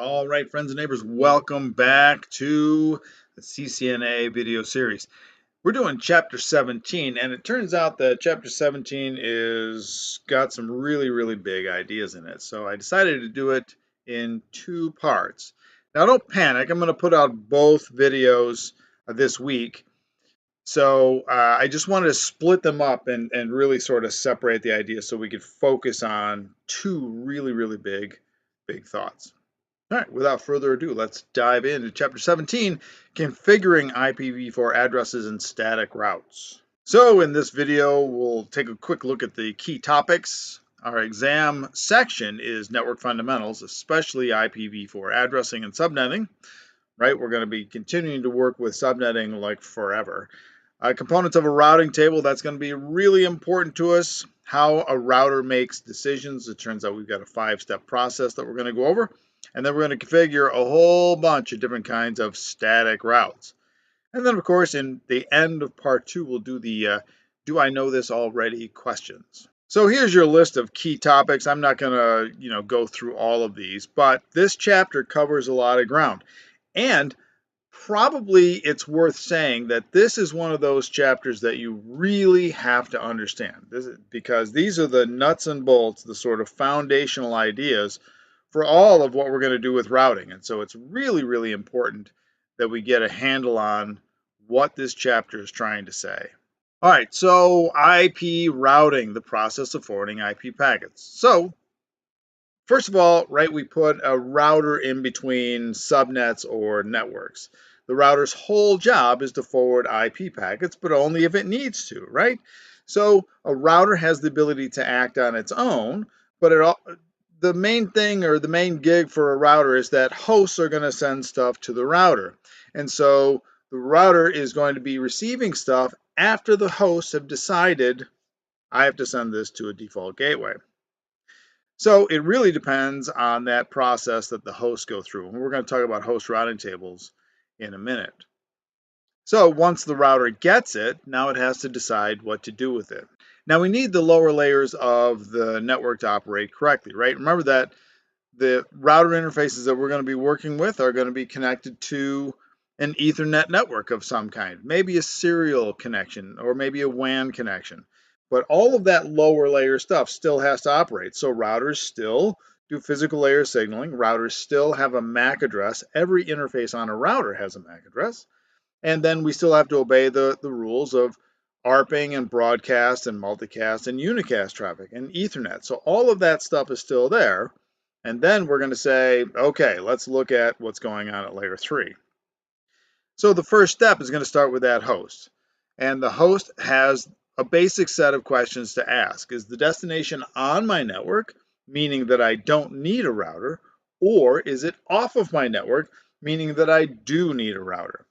All right, friends and neighbors, welcome back to the CCNA video series. We're doing chapter 17, and it turns out that chapter 17 is got some really big ideas in it. So I decided to do it in two parts. Now don't panic, I'm going to put out both videos this week. So I just wanted to split them up and really sort of separate the ideas so we could focus on two really big thoughts. All right, without further ado, let's dive into Chapter 17, Configuring IPv4 Addresses and Static Routes. So in this video, we'll take a quick look at the key topics. Our exam section is Network Fundamentals, especially IPv4 addressing and subnetting. Right, we're going to be continuing to work with subnetting like forever. Components of a routing table, that's going to be really important to us. How a router makes decisions. It turns out we've got a 5-step process that we're going to go over. And then we're going to configure a whole bunch of different kinds of static routes. And then, of course, in the end of part 2, we'll do the do I know this already questions. So here's your list of key topics. I'm not going to, go through all of these, but this chapter covers a lot of ground. And probably it's worth saying that this is one of those chapters that you really have to understand. Because these are the nuts and bolts, the sort of foundational ideas for all of what we're going to do with routing. And so it's really important that we get a handle on what this chapter is trying to say. All right, so IP routing, the process of forwarding IP packets. So first of all, right, we put a router in between subnets or networks. The router's whole job is to forward IP packets, but only if it needs to, right? So a router has the ability to act on its own, but the main thing or the main gig for a router is that hosts are going to send stuff to the router. And so the router is going to be receiving stuff after the hosts have decided, I have to send this to a default gateway. So it really depends on that process that the hosts go through. And we're going to talk about host routing tables in a minute. So once the router gets it, now it has to decide what to do with it. Now we need the lower layers of the network to operate correctly, right? Remember that the router interfaces that we're going to be working with are going to be connected to an Ethernet network of some kind, maybe a serial connection or maybe a WAN connection. But all of that lower layer stuff still has to operate. So routers still do physical layer signaling. Routers still have a MAC address. Every interface on a router has a MAC address. And then we still have to obey the rules of ARPing and broadcast and multicast and unicast traffic and Ethernet. So all of that stuff is still there. And then we're going to say, okay, let's look at what's going on at layer 3. So the first step is going to start with that host. And the host has a basic set of questions to ask. Is the destination on my network, meaning that I don't need a router, or is it off of my network, meaning that I do need a router?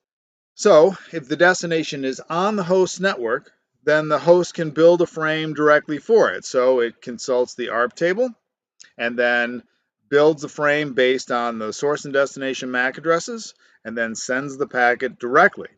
So if the destination is on the host network, then the host can build a frame directly for it. So it consults the ARP table and then builds the frame based on the source and destination MAC addresses and then sends the packet directly.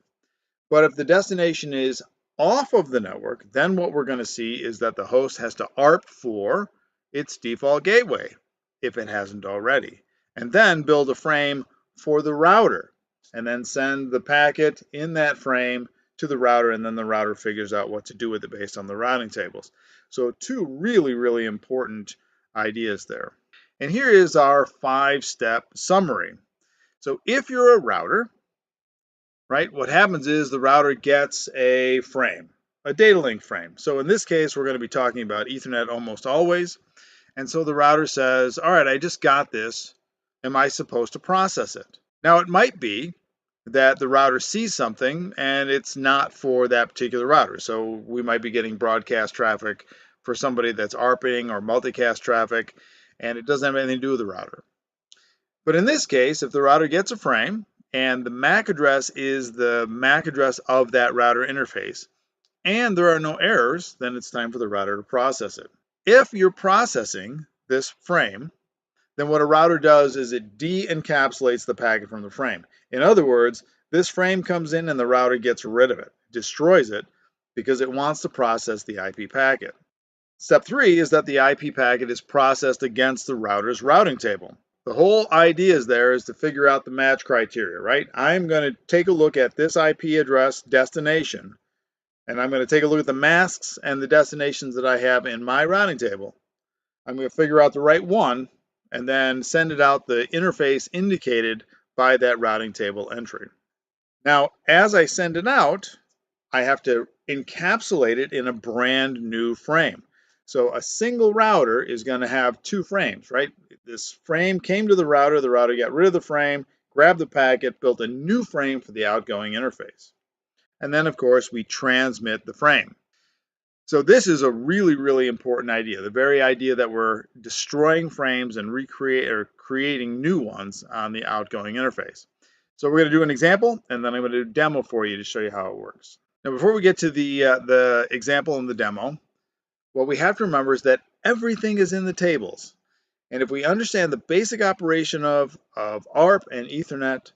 But if the destination is off of the network, then what we're going to see is that the host has to ARP for its default gateway, if it hasn't already, and then build a frame for the router, and then send the packet in that frame to the router, and then the router figures out what to do with it based on the routing tables. So two really important ideas there. And here is our 5-step summary. So if you're a router, right, what happens is the router gets a frame, a data link frame. So in this case, we're going to be talking about Ethernet almost always. And so the router says, all right, I just got this. Am I supposed to process it? Now, it might be that the router sees something and it's not for that particular router. So we might be getting broadcast traffic for somebody that's ARPing or multicast traffic, and it doesn't have anything to do with the router. But in this case, if the router gets a frame and the MAC address is the MAC address of that router interface, and there are no errors, then it's time for the router to process it. If you're processing this frame, then what a router does is it de-encapsulates the packet from the frame. In other words, this frame comes in and the router gets rid of it, destroys it, because it wants to process the IP packet. Step 3 is that the IP packet is processed against the router's routing table. The whole idea is to figure out the match criteria, right? I'm going to take a look at this IP address destination, and I'm going to take a look at the masks and the destinations that I have in my routing table. I'm going to figure out the right one and then send it out the interface indicated by that routing table entry. Now, as I send it out, I have to encapsulate it in a brand new frame. So a single router is going to have two frames, right? This frame came to the router got rid of the frame, grabbed the packet, built a new frame for the outgoing interface. And then, of course, we transmit the frame. So this is a really, really important idea, the very idea that we're destroying frames and creating new ones on the outgoing interface. So we're going to do an example, and then I'm going to do a demo for you to show you how it works. Now, before we get to the example and the demo, what we have to remember is that everything is in the tables. And if we understand the basic operation of ARP and Ethernet,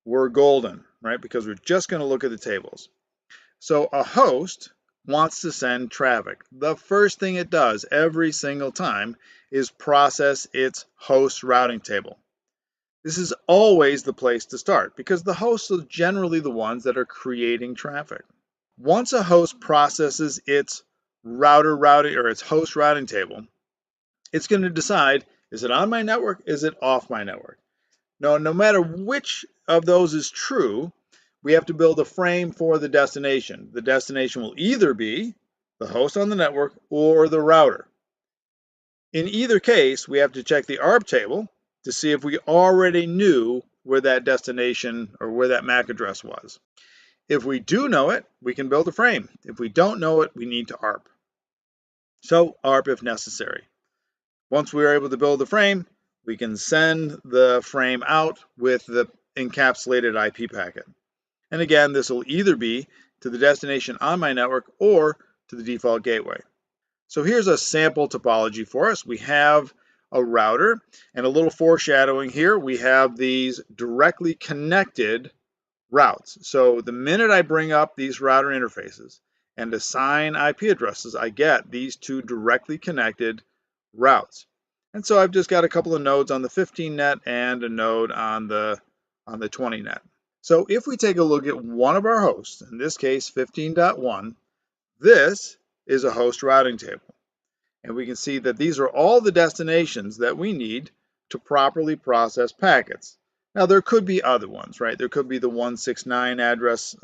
we're golden, right? Because we're just going to look at the tables. So a host wants to send traffic. The first thing it does every single time is process its host routing table. This is always the place to start because the hosts are generally the ones that are creating traffic. Once a host processes its host routing table, it's going to decide, is it on my network? Is it off my network? No matter which of those is true, we have to build a frame for the destination. The destination will either be the host on the network or the router. In either case, we have to check the ARP table to see if we already knew where that destination or where that MAC address was. If we do know it, we can build a frame. If we don't know it, we need to ARP. So ARP if necessary. Once we are able to build the frame, we can send the frame out with the encapsulated IP packet. And again, this will either be to the destination on my network or to the default gateway. So here's a sample topology for us. We have a router, and a little foreshadowing here. We have these directly connected routes. So the minute I bring up these router interfaces and assign IP addresses, I get these two directly connected routes. And so I've just got a couple of nodes on the 15 net and a node on the 20 net. So if we take a look at one of our hosts, in this case 15.1, this is a host routing table. And we can see that these are all the destinations that we need to properly process packets. Now, there could be other ones, right? There could be the 169 address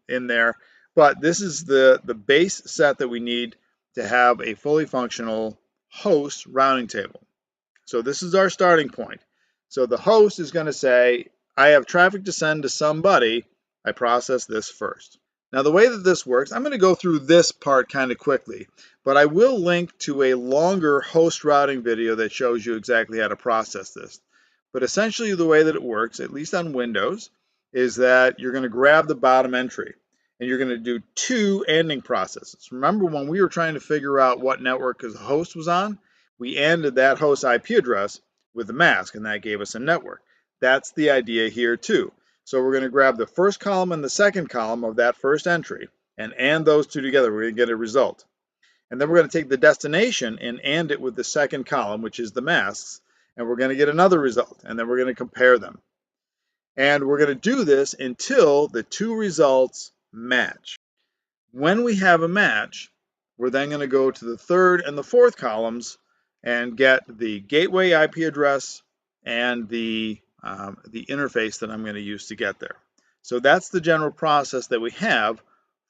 in there, but this is the base set that we need to have a fully functional host routing table. So this is our starting point. So the host is going to say, I have traffic to send to somebody. I process this first. Now, the way that this works, I'm going to go through this part kind of quickly, but I will link to a longer host routing video that shows you exactly how to process this. But essentially the way that it works, at least on Windows, is that you're going to grab the bottom entry and you're going to do two ending processes. Remember when we were trying to figure out what network the host was on, we ended that host IP address with the mask and that gave us a network. That's the idea here too. So we're going to grab the first column and the second column of that first entry and AND those two together. We're going to get a result. And then we're going to take the destination and AND it with the second column, which is the masks, and we're going to get another result. And then we're going to compare them. And we're going to do this until the two results match. When we have a match, we're then going to go to the third and the fourth columns and get the gateway IP address and the interface that I'm going to use to get there. So that's the general process that we have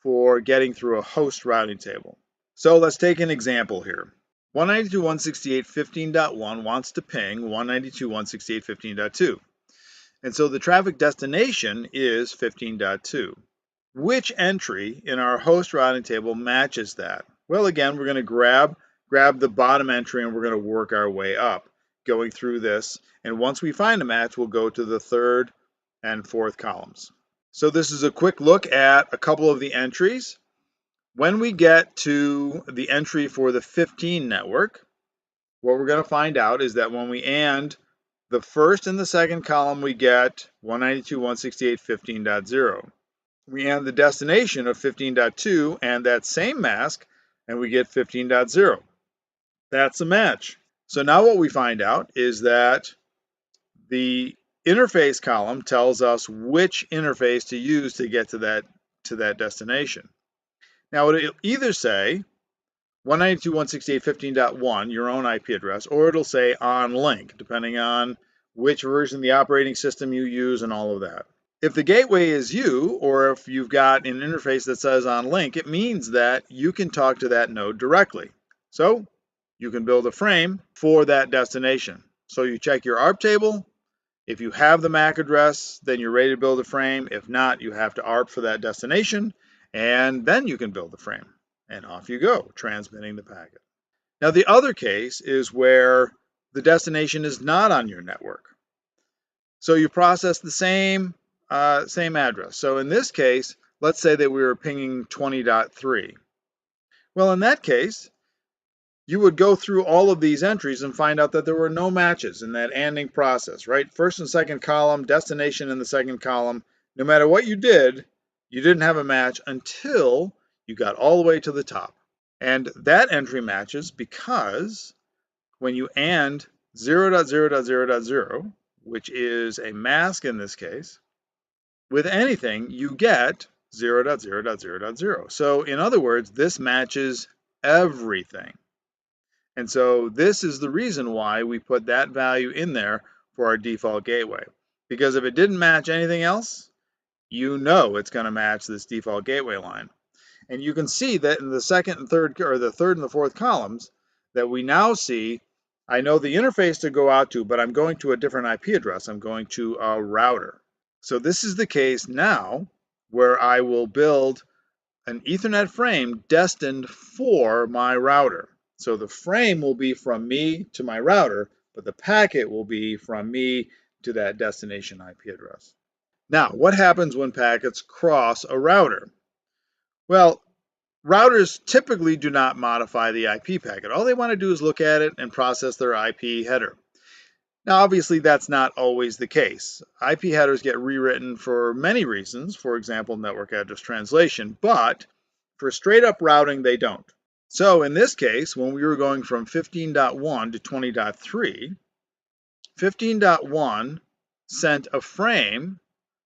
for getting through a host routing table. So let's take an example here. 192.168.15.1 wants to ping 192.168.15.2. And so the traffic destination is 15.2. Which entry in our host routing table matches that? Well, again, we're going to grab the bottom entry and we're going to work our way up, going through this. And once we find a match, we'll go to the third and fourth columns. So this is a quick look at a couple of the entries. When we get to the entry for the 15 network, what we're going to find out is that when we AND the first and the second column, we get 192.168.15.0. We AND the destination of 15.2 and that same mask, and we get 15.0. That's a match. So now what we find out is that The interface column tells us which interface to use to get to that destination. Now it'll either say 192.168.15.1, your own IP address, or it'll say on link, depending on which version of the operating system you use and all of that. If the gateway is you, or if you've got an interface that says on link, it means that you can talk to that node directly. So you can build a frame for that destination. So you check your ARP table. If you have the MAC address, then you're ready to build a frame. If not, you have to ARP for that destination, and then you can build the frame. And off you go, transmitting the packet. Now, the other case is where the destination is not on your network. So you process the same address. So in this case, let's say that we were pinging 20.3. Well, in that case, you would go through all of these entries and find out that there were no matches in that ANDing process, right? First and second column, destination in the second column. No matter what you did, you didn't have a match until you got all the way to the top. And that entry matches because when you AND 0.0.0.0, which is a mask in this case, with anything, you get 0.0.0.0. So in other words, this matches everything. And so this is the reason why we put that value in there for our default gateway. Because if it didn't match anything else, you know it's going to match this default gateway line. And you can see that in the second and third, or the third and the fourth columns, that we now see, I know the interface to go out to, but I'm going to a different IP address. I'm going to a router. So this is the case now where I will build an Ethernet frame destined for my router. So the frame will be from me to my router, but the packet will be from me to that destination IP address. Now, what happens when packets cross a router? Well, routers typically do not modify the IP packet. All they want to do is look at it and process their IP header. Now, obviously, that's not always the case. IP headers get rewritten for many reasons, for example, network address translation, but for straight up routing, they don't. So in this case, when we were going from 15.1 to 20.3, 15.1 sent a frame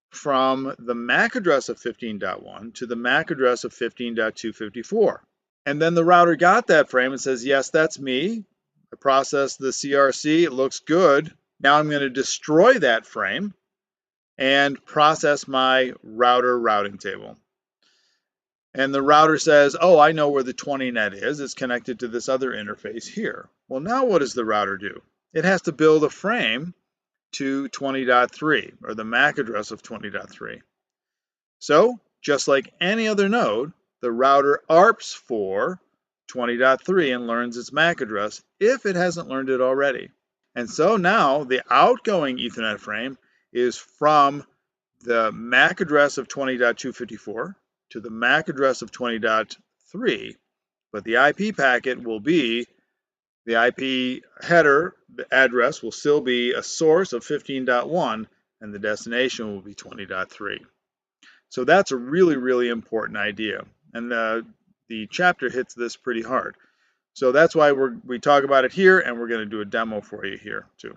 from the MAC address of 15.1 to the MAC address of 15.254. And then the router got that frame and says, yes, that's me. I processed the CRC, it looks good. Now I'm going to destroy that frame and process my router routing table. And the router says, oh, I know where the 20 net is. It's connected to this other interface here. Well, now what does the router do? It has to build a frame to 20.3, or the MAC address of 20.3. So, just like any other node, the router ARPs for 20.3 and learns its MAC address if it hasn't learned it already. And so now the outgoing Ethernet frame is from the MAC address of 20.254 to the MAC address of 20.3, but the IP packet will be the IP header, the address will still be a source of 15.1, and the destination will be 20.3. So that's a really, really important idea. And the chapter hits this pretty hard. So that's why we talk about it here, and we're going to do a demo for you here too.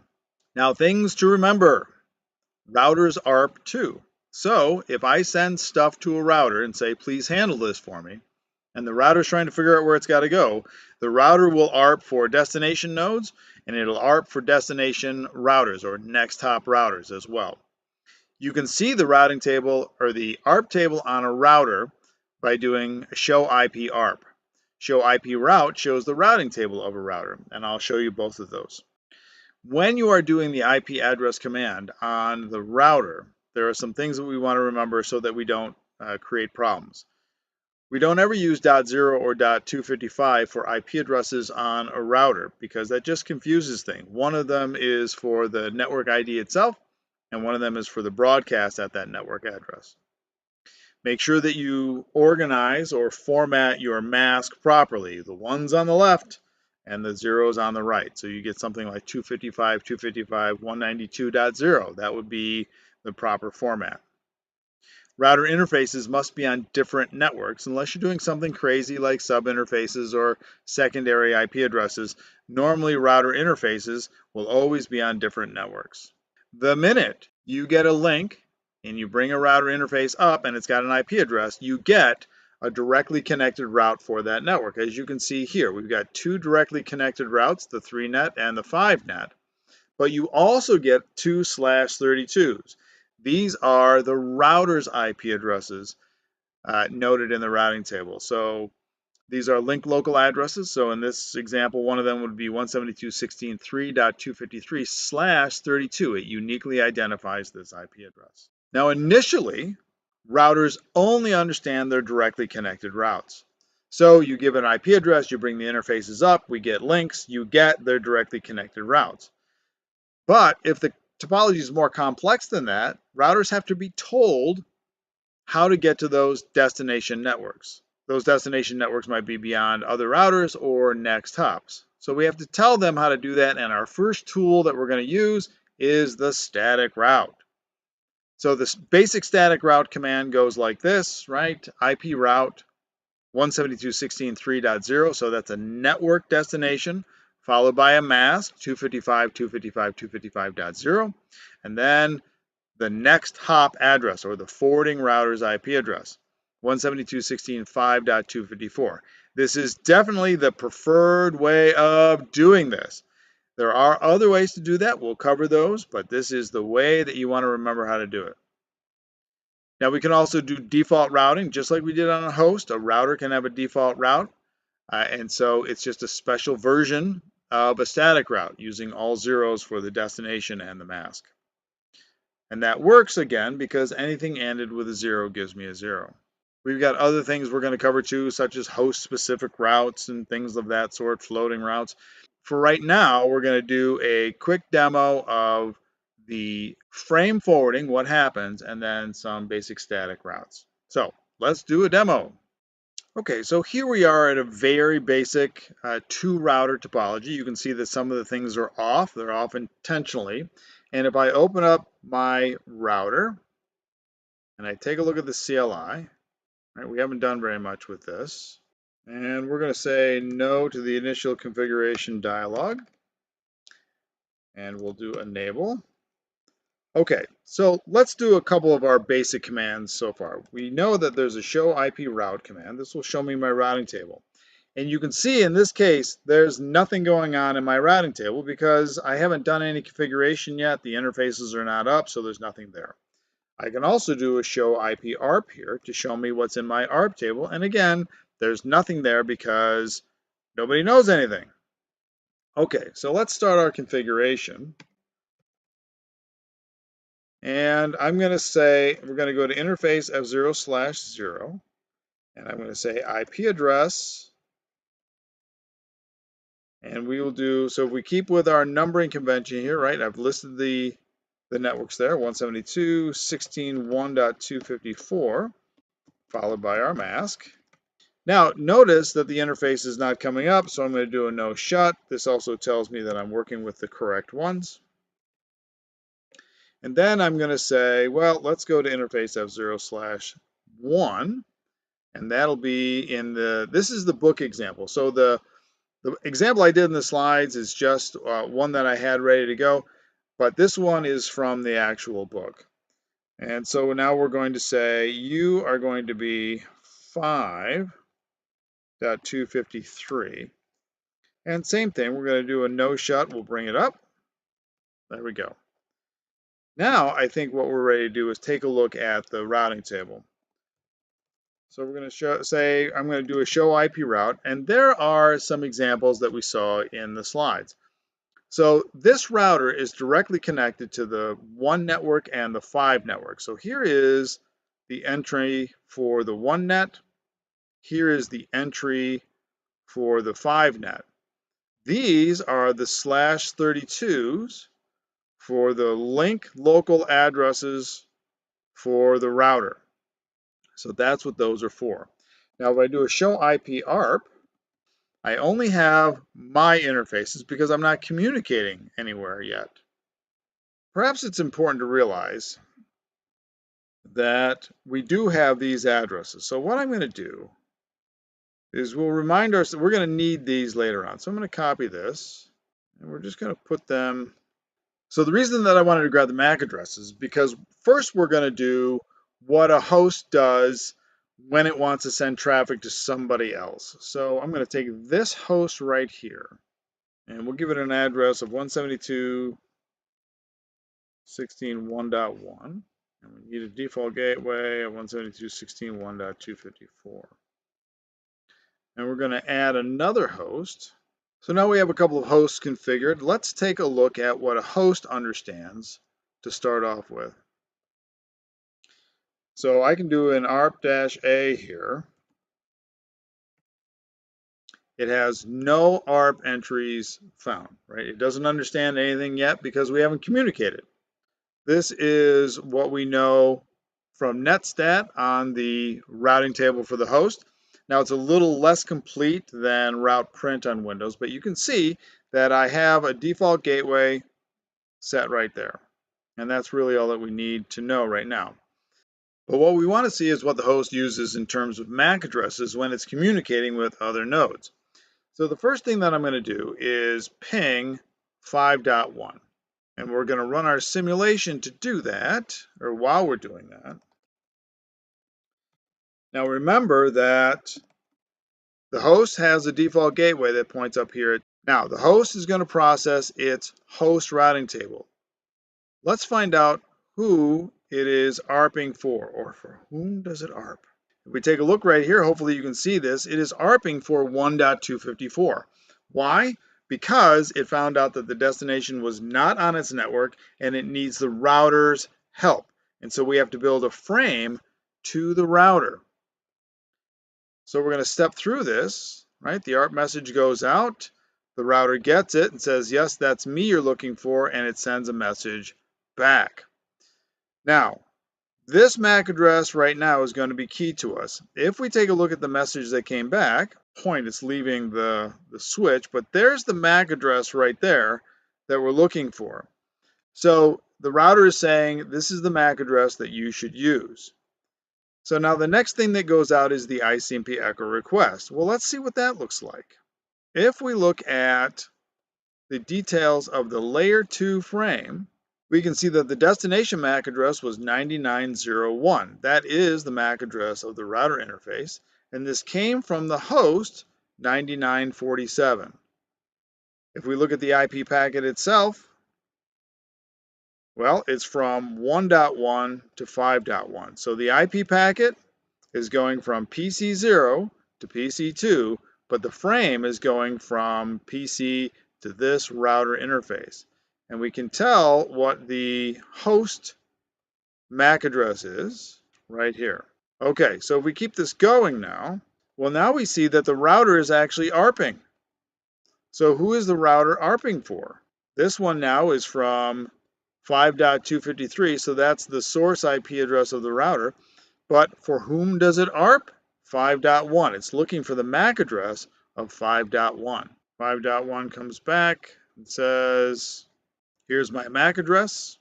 Now, things to remember. Routers ARP too. So if I send stuff to a router and say, please handle this for me, and the router's trying to figure out where it's got to go, the router will ARP for destination nodes, and it'll ARP for destination routers or next hop routers as well. You can see the routing table or the ARP table on a router by doing show IP ARP. Show IP route shows the routing table of a router, and I'll show you both of those. When you are doing the IP address command on the router, there are some things that we want to remember so that we don't create problems. We don't ever use .0 or .255 for IP addresses on a router because that just confuses things. One of them is for the network ID itself, and one of them is for the broadcast at that network address. Make sure that you organize or format your mask properly, the ones on the left and the zeros on the right. So you get something like 255, 255, 192.0. That would be the proper format. Router interfaces must be on different networks unless you're doing something crazy like sub-interfaces or secondary IP addresses. Normally, router interfaces will always be on different networks. The minute you get a link and you bring a router interface up and it's got an IP address, you get a directly connected route for that network. As you can see here, we've got two directly connected routes, the 3net and the 5net, but you also get 2/32s. These are the router's IP addresses noted in the routing table. So these are linked local addresses. So in this example, one of them would be 172.16.3.253/32. It uniquely identifies this IP address. Now, initially, routers only understand their directly connected routes. So you give an IP address, you bring the interfaces up, we get links, you get their directly connected routes. But if the topology is more complex than that, routers have to be told how to get to those destination networks. Those destination networks might be beyond other routers or next hops. So we have to tell them how to do that, and our first tool that we're going to use is the static route. So this basic static route command goes like this, right? IP route 172.16.3.0, so that's a network destination, followed by a mask 255.255.255.0, and then the next hop address, or the forwarding router's IP address, 172.16.5.254. This is definitely the preferred way of doing this. There are other ways to do that. We'll cover those, but this is the way that you want to remember how to do it. Now, we can also do default routing, just like we did on a host. A router can have a default route, and so it's just a special version of a static route using all zeros for the destination and the mask. And that works again because anything ended with a 0 gives me a 0. We've got other things we're going to cover too, such as host-specific routes and things of that sort, floating routes. For right now, we're going to do a quick demo of the frame forwarding, what happens, and then some basic static routes. So let's do a demo. Okay, so here we are at a very basic two-router topology. You can see that some of the things are off. They're off intentionally. And if I open up my router and I take a look at the CLI, right, we haven't done very much with this. And we're going to say no to the initial configuration dialog. And we'll do enable. Okay, so let's do a couple of our basic commands so far. We know that there's a show IP route command. This will show me my routing table. And you can see in this case, there's nothing going on in my routing table because I haven't done any configuration yet. The interfaces are not up, so there's nothing there. I can also do a show IP ARP here to show me what's in my ARP table. And again, there's nothing there because nobody knows anything. Okay, so let's start our configuration. And I'm going to say, we're going to go to interface F0/0. And I'm going to say IP address. And we will do, so if we keep with our numbering convention here, right, I've listed the networks there, 172.16.1.254, followed by our mask. Now, notice that the interface is not coming up, so I'm going to do a no shut. This also tells me that I'm working with the correct ones. And then I'm going to say, well, let's go to interface F0/1, and that'll be in this is the book example. So the example I did in the slides is just one that I had ready to go, but this one is from the actual book. And so now we're going to say you are going to be 5.253. And same thing, we're going to do a no shut. We'll bring it up. There we go. Now I think what we're ready to do is take a look at the routing table. So we're going to say I'm going to do a show IP route, and there are some examples that we saw in the slides. So this router is directly connected to the 1 network and the 5 network. So here is the entry for the 1 net. Here is the entry for the 5 net. These are the /32s for the link local addresses for the router. So that's what those are for. Now, if I do a show IP ARP, I only have my interfaces because I'm not communicating anywhere yet. Perhaps it's important to realize that we do have these addresses. So what I'm going to do is we'll remind ourselves we're going to need these later on. So I'm going to copy this, and we're just going to put them So the reason that I wanted to grab the MAC address is because first we're going to do what a host does when it wants to send traffic to somebody else. So I'm going to take this host right here, and we'll give it an address of 172.16.1.1. And we need a default gateway of 172.16.1.254. And we're going to add another host. So now we have a couple of hosts configured. Let's take a look at what a host understands to start off with. So I can do an ARP-A here. It has no ARP entries found, right? It doesn't understand anything yet because we haven't communicated. This is what we know from netstat on the routing table for the host. Now it's a little less complete than route print on Windows, but you can see that I have a default gateway set right there. And that's really all that we need to know right now. But what we want to see is what the host uses in terms of MAC addresses when it's communicating with other nodes. So the first thing that I'm going to do is ping 5.1. And we're going to run our simulation to do that, or while we're doing that. Now remember that the host has a default gateway that points up here. Now the host is going to process its host routing table. Let's find out who it is ARPing for, or for whom does it ARP? If we take a look right here, hopefully you can see this, it is ARPing for 1.254. Why? Because it found out that the destination was not on its network and it needs the router's help. And so we have to build a frame to the router. So we're going to step through this, right? The ARP message goes out, the router gets it and says, yes, that's me you're looking for, and it sends a message back. Now, this MAC address right now is going to be key to us. If we take a look at the message that came back, it's leaving the switch, but there's the MAC address right there that we're looking for. So the router is saying this is the MAC address that you should use. So now the next thing that goes out is the ICMP echo request. Well, let's see what that looks like. If we look at the details of the layer 2 frame, we can see that the destination MAC address was 9901. That is the MAC address of the router interface, and this came from the host 9947. If we look at the IP packet itself, well, it's from 1.1 to 5.1. So the IP packet is going from PC0 to PC2, but the frame is going from PC to this router interface. And we can tell what the host MAC address is right here. Okay, so if we keep this going now, well, now we see that the router is actually ARPing. So who is the router ARPing for? This one now is from 5.253, so that's the source IP address of the router. But for whom does it ARP? 5.1. It's looking for the MAC address of 5.1. 5.1 comes back and says, here's my MAC address.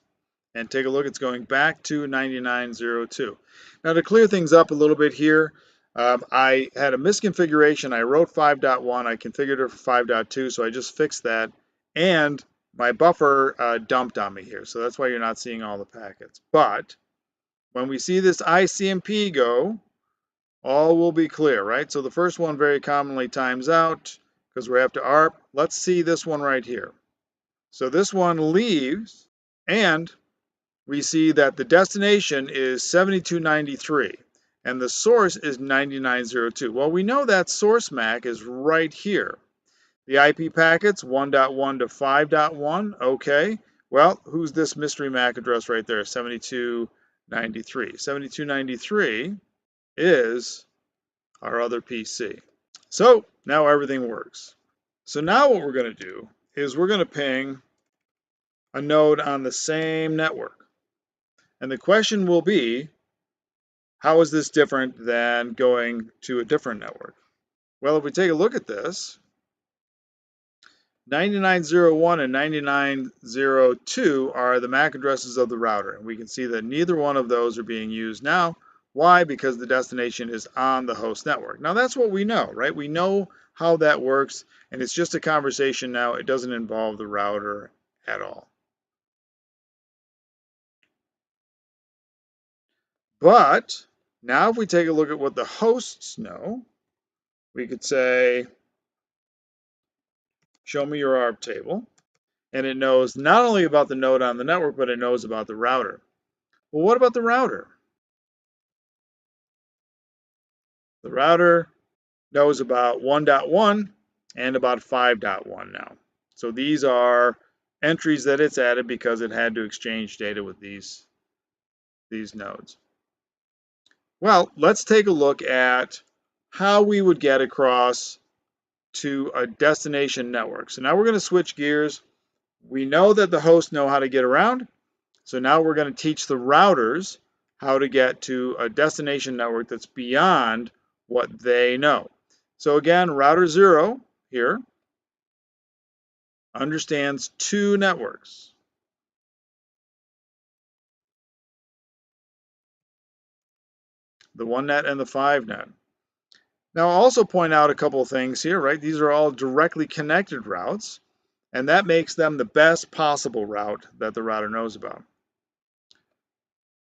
And take a look, it's going back to 9902. Now to clear things up a little bit here, I had a misconfiguration. I wrote 5.1, I configured it for 5.2, so I just fixed that. And my buffer dumped on me here, so that's why you're not seeing all the packets. But when we see this ICMP go, all will be clear, right? So the first one very commonly times out because we have to ARP. Let's see this one right here. So this one leaves, and we see that the destination is 7293 and the source is 9902. Well, we know that source MAC is right here. The IP packets 1.1 to 5.1. Okay. Well, who's this mystery MAC address right there? 7293. 7293 is our other PC. So now everything works. So now what we're going to do is we're going to ping a node on the same network. And the question will be, how is this different than going to a different network? Well, if we take a look at this, 9901 and 9902 are the MAC addresses of the router. And we can see that neither one of those are being used now. Why? Because the destination is on the host network. Now that's what we know, right? We know how that works, and it's just a conversation now. It doesn't involve the router at all. But now if we take a look at what the hosts know, we could say, show me your ARP table. And it knows not only about the node on the network, but it knows about the router. Well, what about the router? The router knows about 1.1 and about 5.1 now. So these are entries that it's added because it had to exchange data with these nodes. Well, let's take a look at how we would get across to a destination network. So now we're going to switch gears. We know that the hosts know how to get around. So now we're going to teach the routers how to get to a destination network that's beyond what they know. So again, router 0 here understands two networks. The 1net and the 5net. Now I'll also point out a couple of things here, right? These are all directly connected routes, and that makes them the best possible route that the router knows about.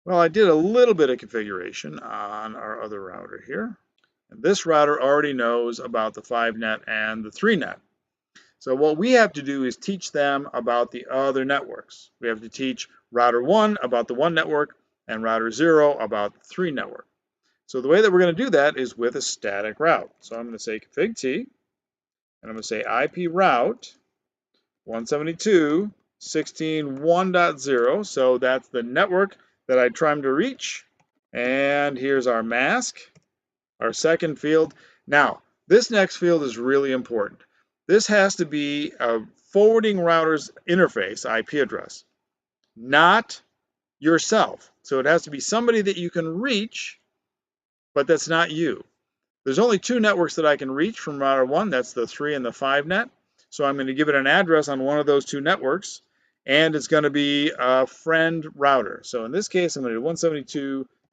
Well, I did a little bit of configuration on our other router here. And this router already knows about the 5net and the 3net. So what we have to do is teach them about the other networks. We have to teach router 1 about the 1 network and router 0 about the 3 network. So the way that we're going to do that is with a static route. So I'm going to say config T, and I'm going to say IP route 172.16.1.0. So that's the network that I trying to reach. And here's our mask, our second field. Now, this next field is really important. This has to be a forwarding router's interface IP address, not yourself. So it has to be somebody that you can reach, but that's not you. There's only two networks that I can reach from router 1. That's the 3 and the 5net. So I'm going to give it an address on one of those two networks, and it's going to be a friend router. So in this case, I'm going to do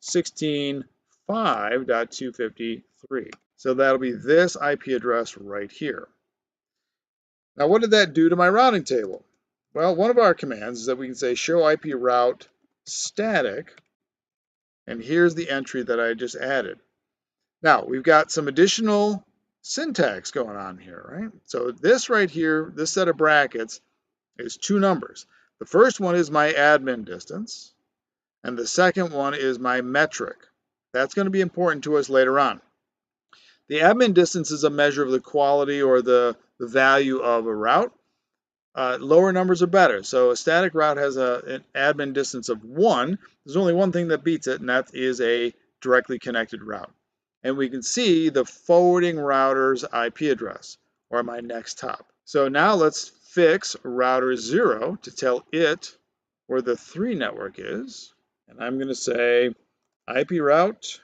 172.16.5.253. So that'll be this IP address right here. Now, what did that do to my routing table? Well, one of our commands is that we can say show IP route static, and here's the entry that I just added. Now, we've got some additional syntax going on here, right? So this right here, this set of brackets is two numbers. The first one is my admin distance, and the second one is my metric. That's going to be important to us later on. The admin distance is a measure of the quality or the value of a route. Lower numbers are better. So a static route has an admin distance of 1. There's only one thing that beats it, and that is a directly connected route. And we can see the forwarding router's IP address, or my next hop. So now let's fix router 0 to tell it where the 3 network is. And I'm going to say IP route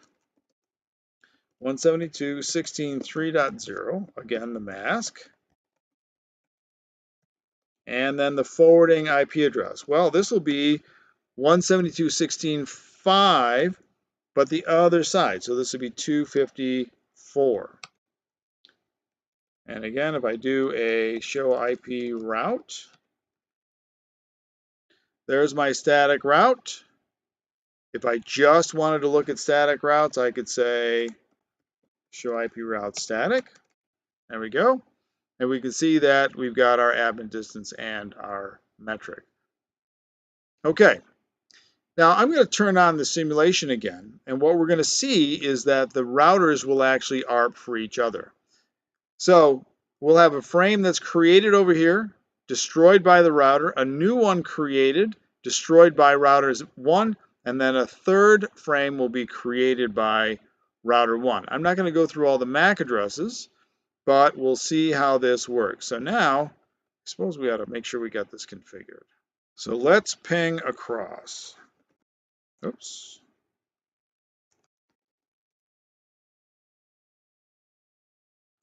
172.16.3.0, again the mask. And then the forwarding IP address. Well, this will be 172.16.5, but the other side. So this would be 254. And again, if I do a show IP route, there's my static route. If I just wanted to look at static routes, I could say show IP route static. There we go. And we can see that we've got our admin distance and our metric. Okay. Now I'm going to turn on the simulation again, and what we're going to see is that the routers will actually ARP for each other. So we'll have a frame that's created over here, destroyed by the router, a new one created, destroyed by routers 1, and then a third frame will be created by router 1. I'm not going to go through all the MAC addresses, but we'll see how this works. So now, I suppose we ought to make sure we got this configured. So let's ping across. Oops.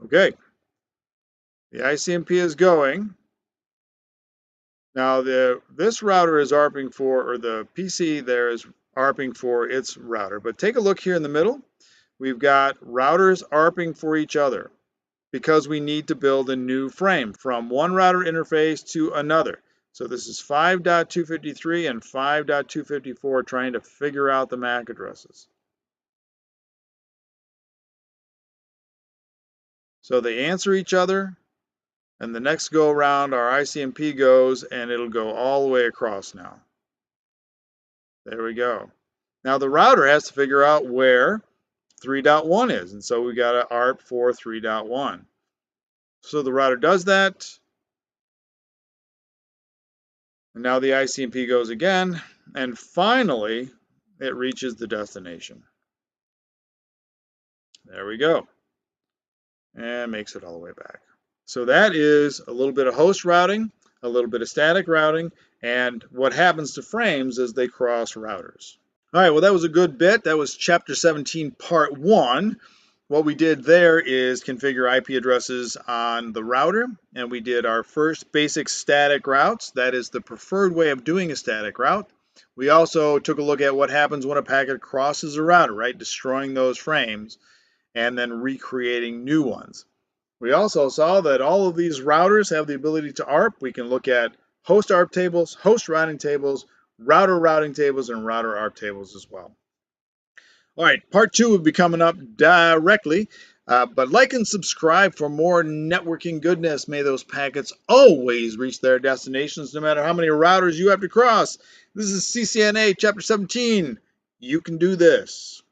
Okay. The ICMP is going. Now this router is ARPing for, or the PC there is ARPing for its router. But take a look here in the middle. We've got routers ARPing for each other because we need to build a new frame from one router interface to another. So this is 5.253 and 5.254 trying to figure out the MAC addresses. So they answer each other, and the next go around our ICMP goes, and it'll go all the way across now. There we go. Now the router has to figure out where 3.1 is, and so we got to ARP for 3.1. So the router does that, and now the ICMP goes again, and finally it reaches the destination. There we go, and makes it all the way back. So that is a little bit of host routing, a little bit of static routing, and what happens to frames as they cross routers. All right, well, that was a good bit. That was Chapter 17, Part 1. What we did there is configure IP addresses on the router, and we did our first basic static routes. That is the preferred way of doing a static route. We also took a look at what happens when a packet crosses a router, right? Destroying those frames and then recreating new ones. We also saw that all of these routers have the ability to ARP. We can look at host ARP tables, host routing tables, router routing tables, and router ARP tables as well. All right, part 2 will be coming up directly, but like and subscribe for more networking goodness. May those packets always reach their destinations, no matter how many routers you have to cross. This is CCNA Chapter 17. You can do this.